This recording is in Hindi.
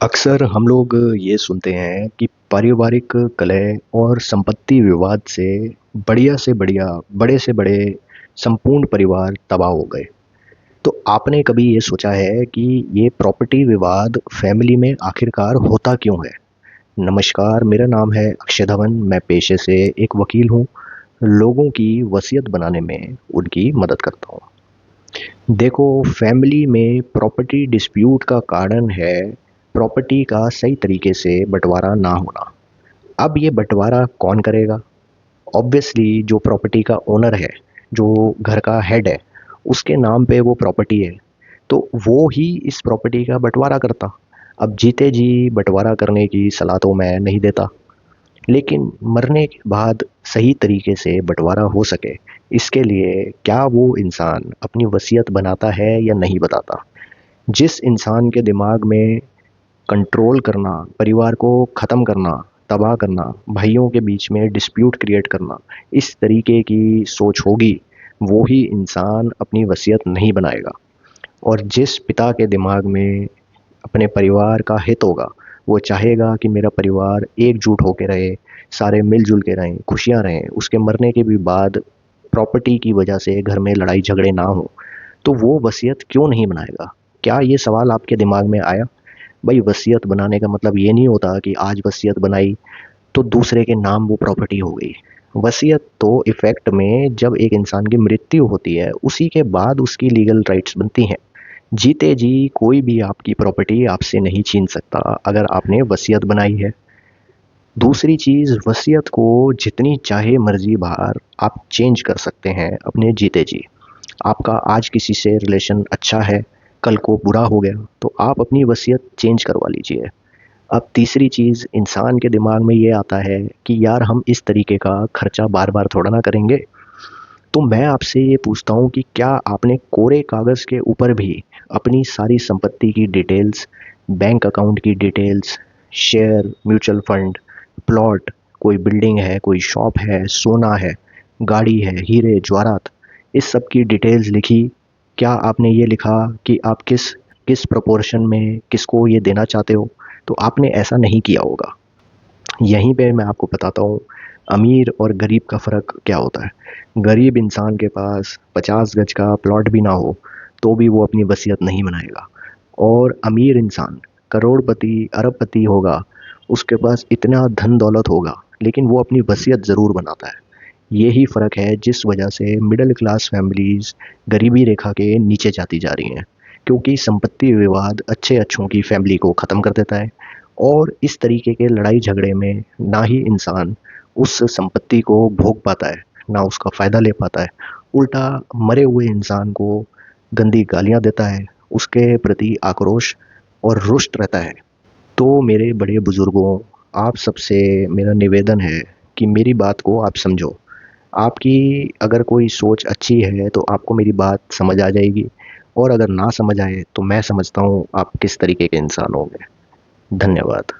अक्सर हम लोग ये सुनते हैं कि पारिवारिक कलह और संपत्ति विवाद से बढ़िया से बढ़िया बड़े से बड़े संपूर्ण परिवार तबाह हो गए। तो आपने कभी ये सोचा है कि ये प्रॉपर्टी विवाद फैमिली में आखिरकार होता क्यों है? नमस्कार, मेरा नाम है अक्षय धवन। मैं पेशे से एक वकील हूँ। लोगों की वसीयत बनाने में उनकी मदद करता हूँ। देखो, फैमिली में प्रॉपर्टी डिस्प्यूट का कारण है प्रॉपर्टी का सही तरीके से बंटवारा ना होना। अब ये बंटवारा कौन करेगा? ऑब्वियसली जो प्रॉपर्टी का ओनर है, जो घर का हेड है, उसके नाम पे वो प्रॉपर्टी है, तो वो ही इस प्रॉपर्टी का बंटवारा करता। अब जीते जी बंटवारा करने की सलाह तो मैं नहीं देता, लेकिन मरने के बाद सही तरीके से बंटवारा हो सके, इसके लिए क्या वो इंसान अपनी वसीयत बनाता है या नहीं बताता? जिस इंसान के दिमाग में कंट्रोल करना, परिवार को ख़त्म करना, तबाह करना, भाइयों के बीच में डिस्प्यूट क्रिएट करना, इस तरीके की सोच होगी, वो ही इंसान अपनी वसीयत नहीं बनाएगा। और जिस पिता के दिमाग में अपने परिवार का हित होगा, वो चाहेगा कि मेरा परिवार एकजुट होके रहे, सारे मिलजुल के रहें, खुशियाँ रहें, उसके मरने के भी बाद प्रॉपर्टी की वजह से घर में लड़ाई झगड़े ना हो, तो वो वसीयत क्यों नहीं बनाएगा? क्या ये सवाल आपके दिमाग में आया? भाई, वसीयत बनाने का मतलब ये नहीं होता कि आज वसीयत बनाई तो दूसरे के नाम वो प्रॉपर्टी हो गई। वसीयत तो इफ़ेक्ट में जब एक इंसान की मृत्यु होती है, उसी के बाद उसकी लीगल राइट्स बनती हैं। जीते जी कोई भी आपकी प्रॉपर्टी आपसे नहीं छीन सकता अगर आपने वसीयत बनाई है। दूसरी चीज़, वसीयत को जितनी चाहे मर्जी बार आप चेंज कर सकते हैं अपने जीते जी। आपका आज किसी से रिलेशन अच्छा है, कल को बुरा हो गया, तो आप अपनी वसीयत चेंज करवा लीजिए। अब तीसरी चीज़, इंसान के दिमाग में ये आता है कि यार हम इस तरीके का खर्चा बार बार थोड़ा ना करेंगे। तो मैं आपसे ये पूछता हूँ कि क्या आपने कोरे कागज़ के ऊपर भी अपनी सारी संपत्ति की डिटेल्स, बैंक अकाउंट की details, share, mutual fund, plot, कोई बिल्डिंग है, कोई शॉप है, सोना है, गाड़ी है, हीरे जवाहरात, इस सब की डिटेल्स लिखी? क्या आपने ये लिखा कि आप किस किस प्रोपोर्शन में किसको ये देना चाहते हो? तो आपने ऐसा नहीं किया होगा। यहीं पे मैं आपको बताता हूँ, अमीर और गरीब का फ़र्क क्या होता है। गरीब इंसान के पास 50 गज का प्लॉट भी ना हो, तो भी वो अपनी वसीयत नहीं बनाएगा। और अमीर इंसान करोड़पति, अरबपति होगा, उसके पास इतना धन दौलत होगा, लेकिन वो अपनी वसीयत ज़रूर बनाता है। यही फ़र्क है जिस वजह से मिडिल क्लास फैमिलीज़ गरीबी रेखा के नीचे जाती जा रही हैं, क्योंकि संपत्ति विवाद अच्छे-अच्छों की फैमिली को ख़त्म कर देता है। और इस तरीके के लड़ाई झगड़े में ना ही इंसान उस संपत्ति को भोग पाता है, ना उसका फ़ायदा ले पाता है। उल्टा मरे हुए इंसान को गंदी गालियाँ देता है, उसके प्रति आक्रोश और रुष्ट रहता है। तो मेरे बड़े बुज़ुर्गों, आप सबसे मेरा निवेदन है कि मेरी बात को आप समझो। आपकी अगर कोई सोच अच्छी है तो आपको मेरी बात समझ आ जाएगी, और अगर ना समझ आए तो मैं समझता हूँ आप किस तरीके के इंसान होंगे। धन्यवाद।